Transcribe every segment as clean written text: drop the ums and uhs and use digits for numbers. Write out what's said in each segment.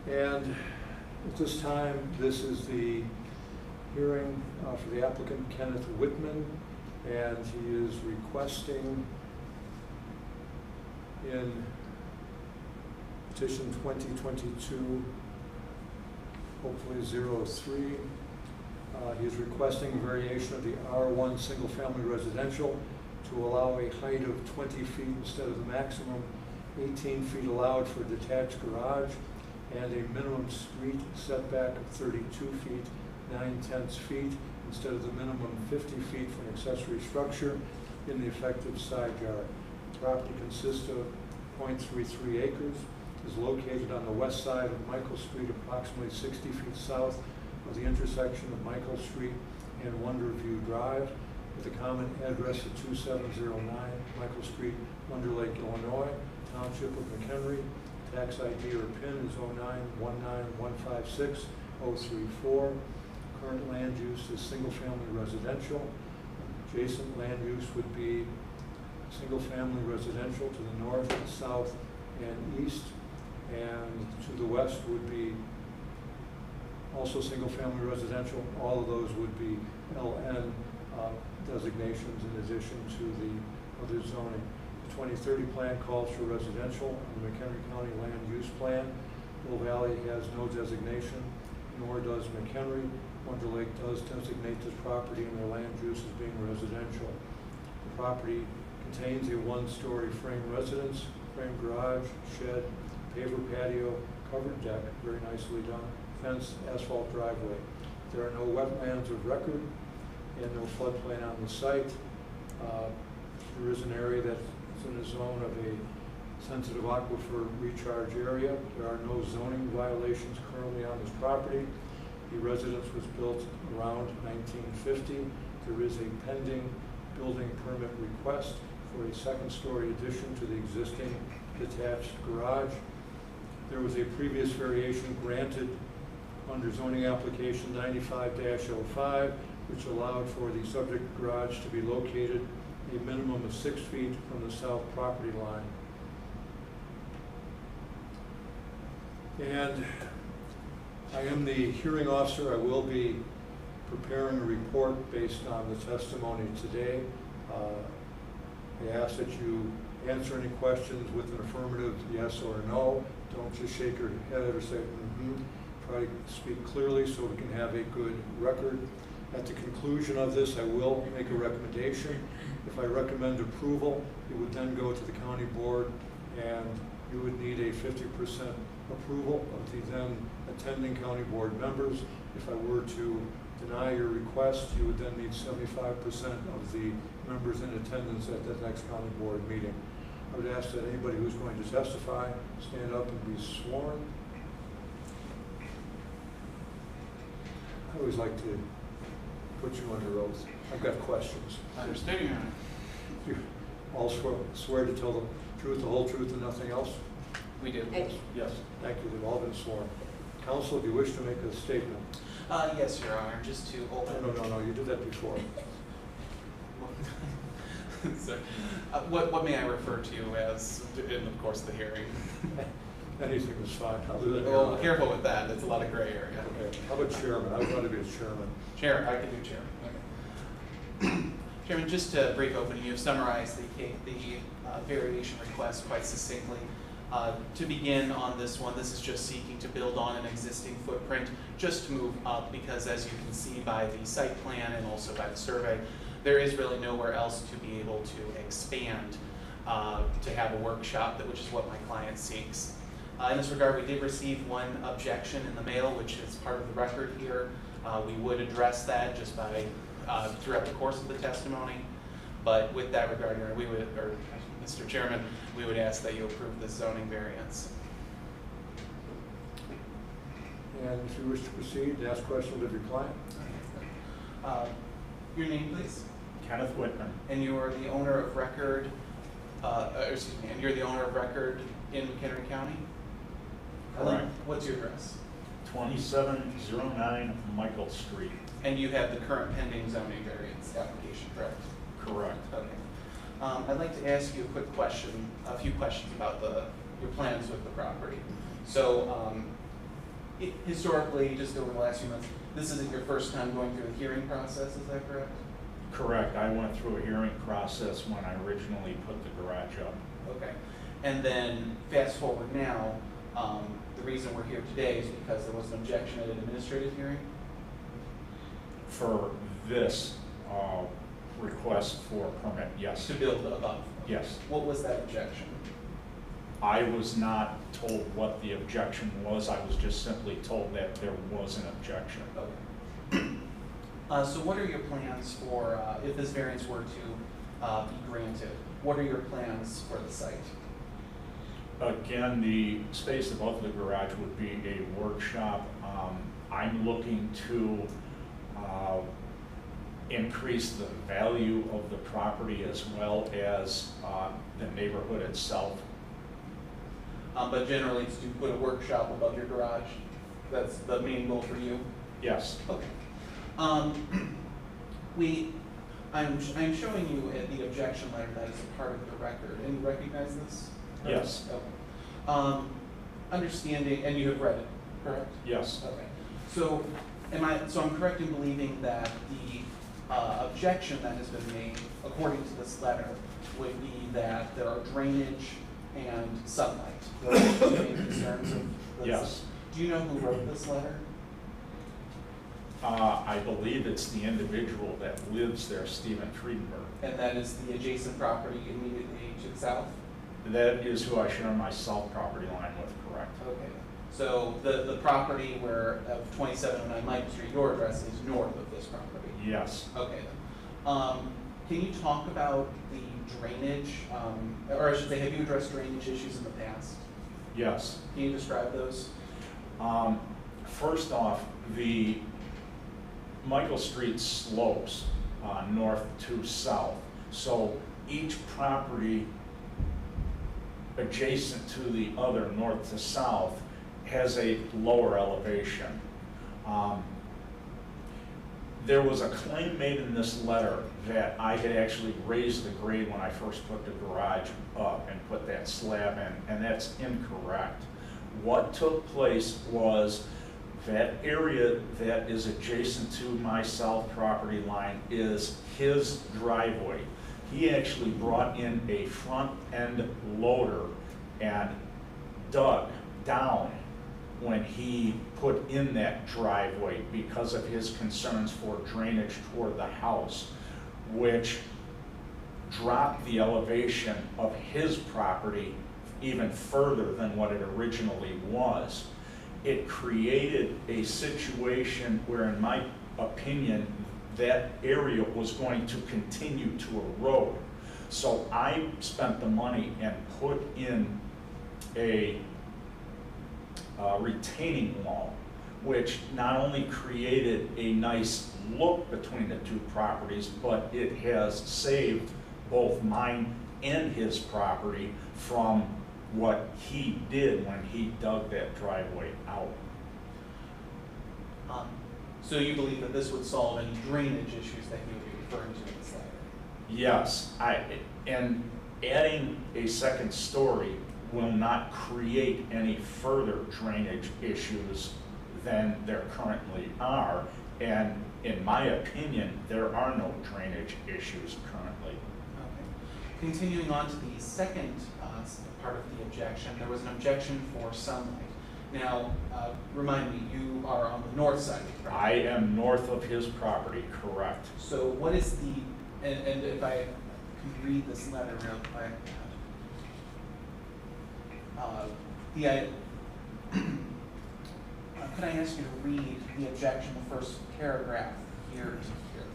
And at this time, this is the hearing for the applicant Kenneth Whitman, and he is requesting in petition 2022, hopefully 03, he is requesting a variation of the R1 single-family residential to allow a height of 20 feet instead of the maximum 18 feet allowed for a detached garage, and a minimum street setback of 32 feet, 9/10 feet, instead of the minimum 50 feet for an accessory structure in the effective side yard. The property consists of 0.33 acres, is located on the west side of Michael Street, approximately 60 feet south of the intersection of Michael Street and Wonderview Drive, with a common address of 2709 Michael Street, Wonder Lake, Illinois, Township of McHenry. Tax ID or PIN is 0919156-034. Current land use is single-family residential. Adjacent land use would be single-family residential to the north, south, and east, and to the west would be also single-family residential. All of those would be LN designations in addition to the other zoning. The 2030 plan calls for residential on the McHenry County Land Use Plan. Bull Valley has no designation, nor does McHenry. Wonder Lake does designate this property in their land use as being residential. The property contains a one-story frame residence, frame garage, shed, paver patio, covered deck, very nicely done, fence, asphalt driveway. There are no wetlands of record and no floodplain on the site. There is an area that is in a zone of a sensitive aquifer recharge area. There are no zoning violations currently on this property. The residence was built around 1950. There is a pending building permit request for a second-story addition to the existing detached garage. There was a previous variation granted under zoning application 95-05, which allowed for the subject garage to be located a minimum of 6 feet from the south property line. And I am the hearing officer. I will be preparing a report based on the testimony today. I ask that you answer any questions with an affirmative yes or no. Don't just shake your head or say, mm-hmm. Try to speak clearly so we can have a good record. At the conclusion of this, I will make a recommendation. If I recommend approval, it would then go to the county board, and you would need a 50% approval of the then attending county board members. If I were to deny your request, you would then need 75% of the members in attendance at that next county board meeting. I would ask that anybody who's going to testify stand up and be sworn. I always like to put you under oath. I've got questions. I understand, Your Honor. You all swear to tell the truth, the whole truth, and nothing else? We do. Yes. Thank you. They've all been sworn. Counsel, do you wish to make a statement? Yes, Your Honor. Just to open. No. You did that before. So, what may I refer to you as in, of course, the hearing? Anything is fine. Well, be careful with that. It's a lot of gray area. Okay. How about chairman? I would want to be a chairman. Chair, I can do chairman. Okay. Chairman, just to break open, you've summarized the variation request quite succinctly. To begin on this one, this is just seeking to build on an existing footprint, just to move up, because as you can see by the site plan and also by the survey, there is really nowhere else to be able to expand to have a workshop, which is what my client seeks. In this regard, we did receive one objection in the mail, which is part of the record here. We would address that just by throughout the course of the testimony. But with that regard, we would, or Mr. Chairman, we would ask that you approve the zoning variance. And if you wish to proceed, ask questions of your client. Your name, please. Kenneth Whitman. And you are the owner of record. Excuse me. And you're the owner of record in McHenry County. Correct. What's your address? 2709 Michael Street. And you have the current pending zoning variance application, correct? Correct. Okay. I'd like to ask you a quick question, a few questions about your plans with the property. So Historically, just over the last few months, this isn't your first time going through the hearing process, is that correct? Correct. I went through a hearing process when I originally put the garage up. Okay. And then fast forward now, the reason we're here today is because there was an objection at an administrative hearing? For this request for permit, yes. To build above? Yes. What was that objection? I was not told what the objection was. I was just simply told that there was an objection. Okay. So what are your plans for, if this variance were to be granted, what are your plans for the site? Again, the space above the garage would be a workshop. I'm looking to increase the value of the property as well as the neighborhood itself. But generally, it's to put a workshop above your garage. That's the main goal for you? Yes. Okay. I'm showing you the objection letter that is a part of the record. And you recognize this? Yes. Okay. Understanding, and you have read it, correct? Yes. Okay. So, I'm correct in believing that the objection that has been made, according to this letter, would be that there are drainage and sunlight. Those are the two main concerns of this. Yes. Do you know who wrote this letter? I believe it's the individual that lives there, Stephen Friedenberg. And that is the adjacent property immediately to the south? That is who I share my south property line with, correct? Okay. So the property where of 2709 Michael Street, your address is north of this property? Yes. Okay. Can you talk about the drainage, or I should say, have you addressed drainage issues in the past? Yes. Can you describe those? First off, the Michael Street slopes north to south. So each property adjacent to the other, north to south, has a lower elevation. There was a claim made in this letter that I had actually raised the grade when I first put the garage up and put that slab in, and that's incorrect. What took place was that area that is adjacent to my south property line is his driveway. He actually brought in a front end loader and dug down when he put in that driveway because of his concerns for drainage toward the house, which dropped the elevation of his property even further than what it originally was. It created a situation where, in my opinion, that area was going to continue to erode. So I spent the money and put in a retaining wall, which not only created a nice look between the two properties, but it has saved both mine and his property from what he did when he dug that driveway out. So you believe that this would solve any drainage issues that you would be referring to in this letter? Yes, and adding a second story will not create any further drainage issues than there currently are. And in my opinion, there are no drainage issues currently. Okay. Continuing on to the second part of the objection, there was an objection for sunlight. Now, remind me, you are on the north side of the property. I am north of his property, correct. So what is the, and if I can read this letter real quick. Could I ask you to read the objection, the first paragraph here to here?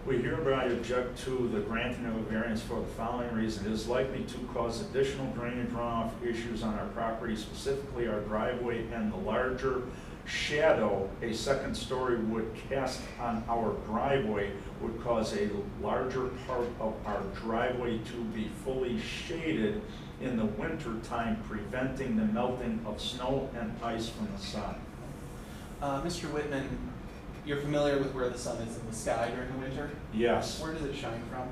We hereby object to the granting of a variance for the following reason. It is likely to cause additional drainage runoff issues on our property, specifically our driveway, and the larger shadow a second story would cast on our driveway would cause a larger part of our driveway to be fully shaded in the winter time, preventing the melting of snow and ice from the sun. Mr. Whitman, you're familiar with where the sun is in the sky during the winter? Yes. Where does it shine from?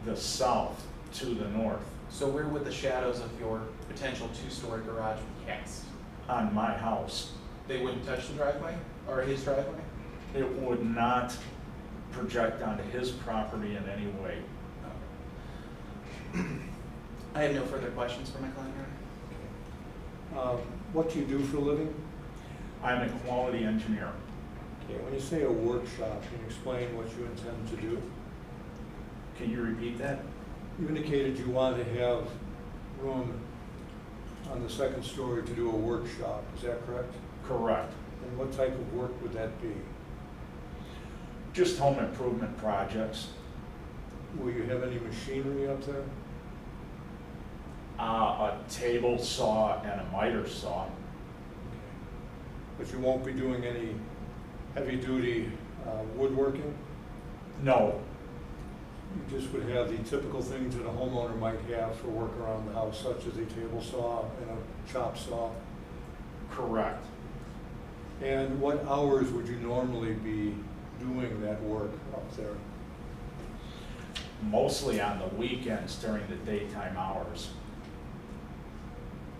The south to the north. So where would the shadows of your potential two-story garage be cast? On my house, They wouldn't touch the driveway, or his driveway? it would not project onto his property in any way. I have no further questions for my client, Your Honor. What do you do for a living? I'm a quality engineer. Okay, when you say a workshop, can you explain what you intend to do? Can you repeat that? You indicated you want to have room on the second story to do a workshop, is that correct? Correct. And what type of work would that be? Just home improvement projects. Will you have any machinery up there? A table saw and a miter saw. Okay. But you won't be doing any heavy-duty woodworking? No, You just would have the typical things that a homeowner might have for work around the house, such as a table saw and a chop saw? correct. And what hours would you normally be doing that work up there? Mostly on the weekends during the daytime hours.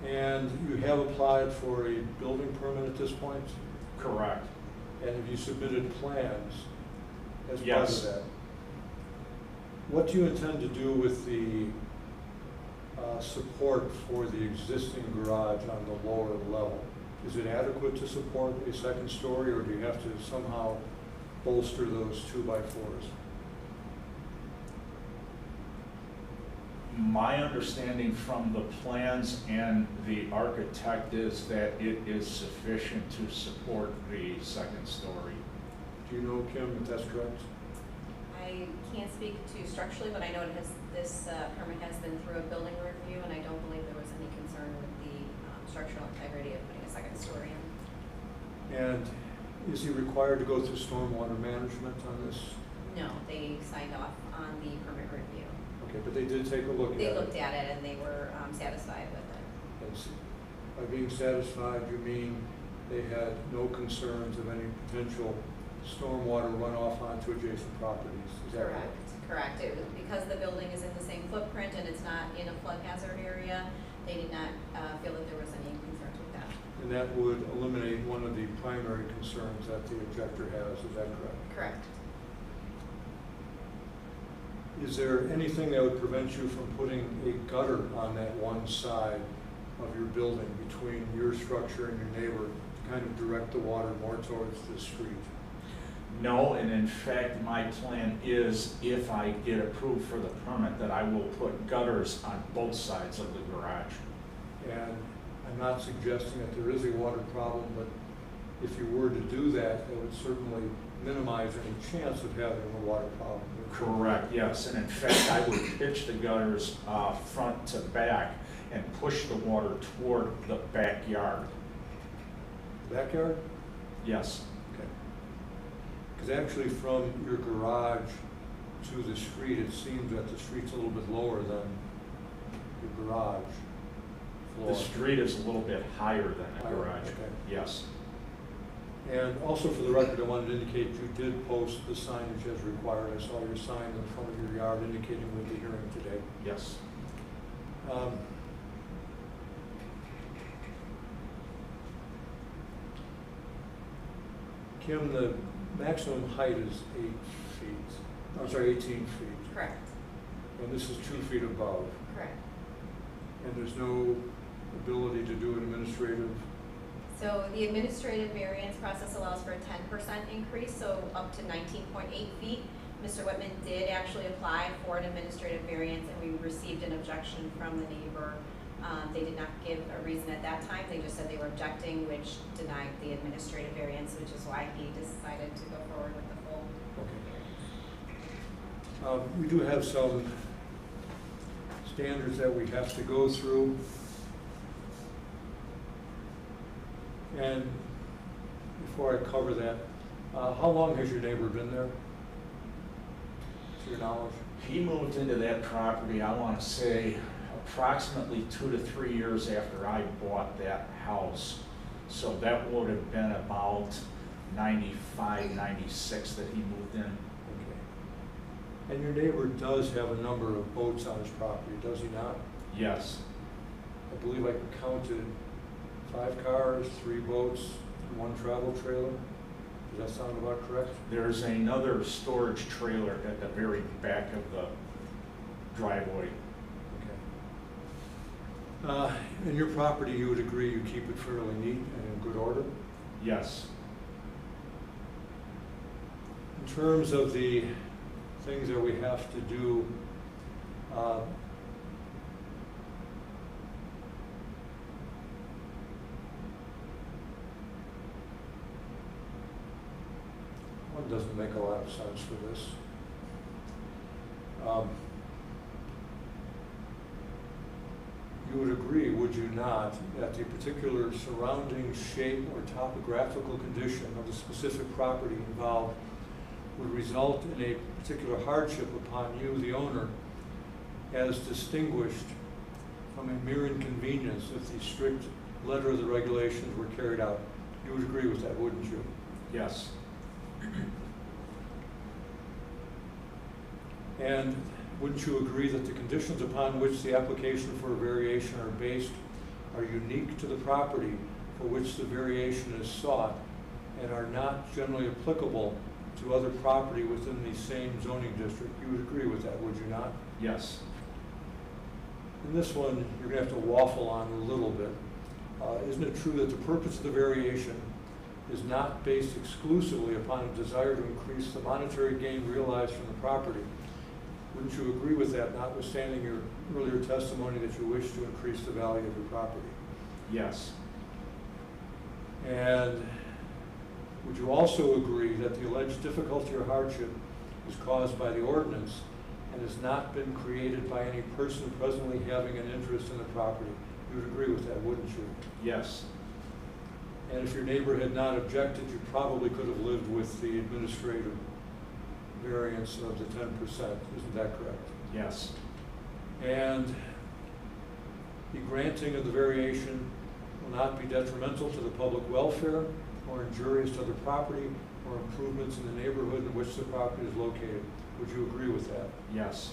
And you have applied for a building permit at this point? Correct. And have you submitted plans as part of Yes. that? What do you intend to do with the support for the existing garage on the lower level? Is it adequate to support a second story, or do you have to somehow bolster those 2x4s? My understanding from the plans and the architect is that it is sufficient to support the second story. Do you know, Kim, if that's correct? I can't speak to structurally, but I know this permit has been through a building review, and I don't believe there was any concern with the structural integrity of putting a second story in. And is he required to go through stormwater management on this? No, they signed off on the permit review. Okay, but they did take a look at it. They looked at it and they were satisfied with it. And by being satisfied, you mean they had no concerns of any potential stormwater runoff onto adjacent properties? Is that right? Correct. It was because the building is in the same footprint and it's not in a flood hazard area, they did not feel that there was any concerns with that. And that would eliminate one of the primary concerns that the objector has, is that correct? Correct. Is there anything that would prevent you from putting a gutter on that one side of your building between your structure and your neighbor to kind of direct the water more towards the street? No, and in fact, my plan is, if I get approved for the permit, that I will put gutters on both sides of the garage. And I'm not suggesting that there is a water problem, but if you were to do that, that would certainly minimize any chance of having a water problem. Correct, yes, and in fact, I would pitch the gutters front to back and push the water toward the backyard. Backyard? Yes, Okay. Because actually from your garage to the street, it seems that the street's a little bit lower than your garage floor. the street is a little bit higher than the Higher, garage, okay. yes. And also for the record, I wanted to indicate you did post the signage as required. I saw your sign in front of your yard indicating we'll be hearing today. Yes. Kim, the maximum height is 8 feet. I'm sorry, 18 feet. Correct. And this is 2 feet above. Correct. And there's no ability to do an administrative. So the administrative variance process allows for a 10% increase, so up to 19.8 feet. Mr. Whitman did actually apply for an administrative variance, and we received an objection from the neighbor. They did not give a reason at that time. They just said they were objecting, which denied the administrative variance, which is why he decided to go forward with the full variance. We do have some standards that we have to go through. And before I cover that, how long has your neighbor been there, to your knowledge? He moved into that property, I want to say, approximately 2 to 3 years after I bought that house. So that would have been about 95, 96 that he moved in. Okay. And your neighbor does have a number of boats on his property, does he not? Yes, I believe I counted 5 cars, 3 boats, 1 travel trailer. Does that sound about correct? there's another storage trailer at the very back of the driveway. Okay. In your property, you would agree you keep it fairly neat and in good order? Yes, In terms of the things that we have to do, one doesn't make a lot of sense for this. You would agree, would you not, that the particular surrounding shape or topographical condition of the specific property involved would result in a particular hardship upon you, the owner, as distinguished from a mere inconvenience if the strict letter of the regulations were carried out? You would agree with that, wouldn't you? yes, And wouldn't you agree that the conditions upon which the application for a variation are based are unique to the property for which the variation is sought and are not generally applicable to other property within the same zoning district? You would agree with that, would you not? yes, In this one, you're going to have to waffle on a little bit. Isn't it true that the purpose of the variation is not based exclusively upon a desire to increase the monetary gain realized from the property? Wouldn't you agree with that, notwithstanding your earlier testimony that you wish to increase the value of your property? yes, And would you also agree that the alleged difficulty or hardship is caused by the ordinance and has not been created by any person presently having an interest in the property? You would agree with that, wouldn't you? yes, And if your neighbor had not objected, you probably could have lived with the administrative variance of the 10%. Isn't that correct? yes, And the granting of the variation will not be detrimental to the public welfare or injurious to other property or improvements in the neighborhood in which the property is located. Would you agree with that? yes,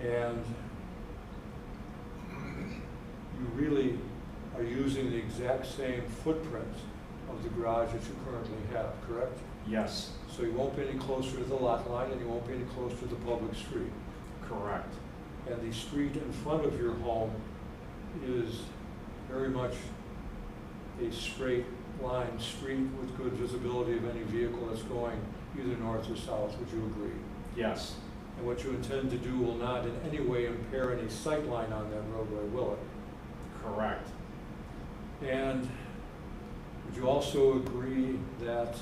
And you really are using the exact same footprint of the garage that you currently have, correct? yes, So you won't be any closer to the lot line and you won't be any closer to the public street. correct, And the street in front of your home is very much a straight line street with good visibility of any vehicle that's going either north or south. Would you agree? yes, And what you intend to do will not in any way impair any sight line on that roadway, will it? correct, And would you also agree that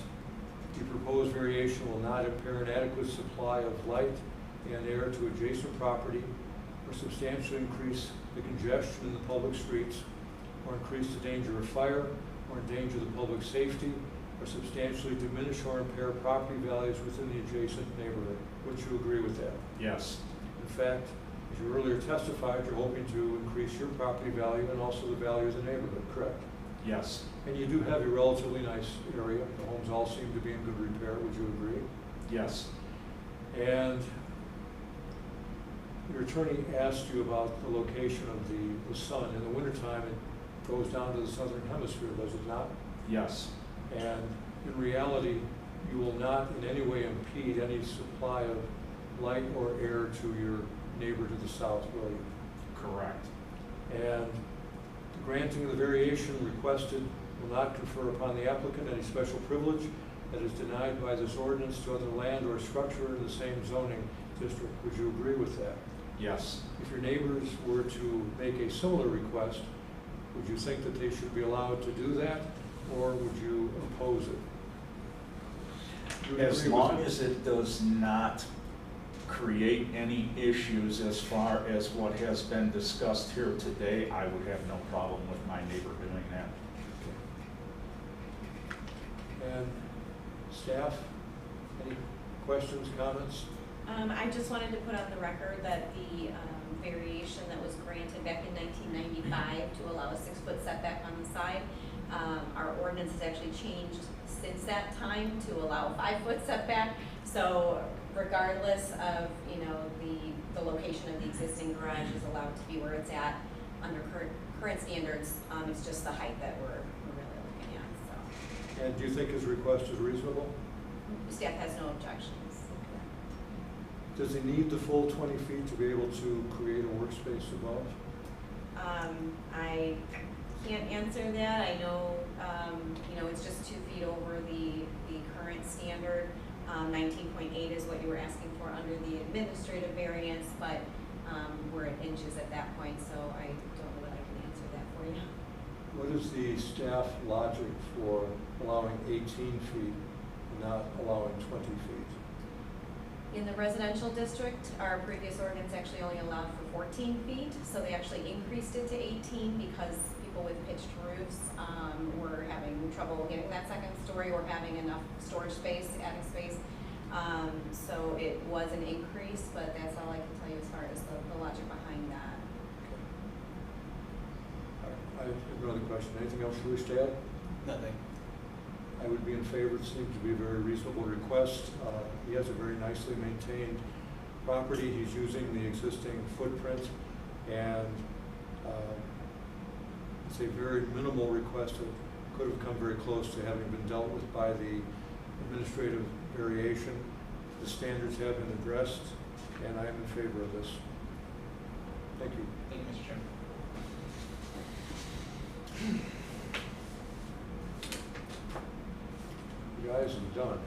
the proposed variation will not impair an adequate supply of light and air to adjacent property or substantially increase the congestion in the public streets or increase the danger of fire or endanger the public safety or substantially diminish or impair property values within the adjacent neighborhood? Would you agree with that? yes, In fact, as you earlier testified, you're hoping to increase your property value and also the value of the neighborhood, correct? yes, And you do have a relatively nice area. The homes all seem to be in good repair. Would you agree? yes, And your attorney asked you about the location of the sun. In the wintertime, it goes down to the southern hemisphere, does it not? yes, And in reality, you will not in any way impede any supply of light or air to your neighbor to the south, will you? correct, And the granting of the variation requested will not confer upon the applicant any special privilege that is denied by this ordinance to other land or structure in the same zoning district. Would you agree with that? yes, If your neighbors were to make a similar request, would you think that they should be allowed to do that, or would you oppose it? You would as agree with long it? as it does not create any issues as far as what has been discussed here today, I would have no problem with my neighbor doing that. And staff, any questions, comments? I just wanted to put on the record that the variation that was granted back in 1995 to allow a 6-foot setback on the side, our ordinance has actually changed since that time to allow a 5-foot setback. So regardless of, you know, the location of the existing garage is allowed to be where it's at under current standards. It's just the height that we're really looking at, so. And do you think his request is reasonable? Staff has no objections. Does he need the full 20 feet to be able to create a workspace above? I can't answer that. I know, you know, it's just 2 feet over the current standard. 19.8 is what you were asking for under the administrative variance, but we're at inches at that point, so I don't know that I can answer that for you. What is the staff logic for allowing 18 feet and not allowing 20 feet? In the residential district, our previous ordinance actually only allowed for 14 feet, so they actually increased it to 18 because people with pitched roofs were having trouble getting that second story or having enough storage space, attic space. So it was an increase, but that's all I can tell you as far as the logic behind that. I have another question. Anything else you wish to add? Nothing. I would be in favor. It seems to be a very reasonable request. He has a very nicely maintained property. He's using the existing footprint, and it's a very minimal request that could have come very close to having been dealt with by the administrative variation. The standards have been addressed, and I am in favor of this. Thank you. Thank you, Mr. Chairman. You guys are done.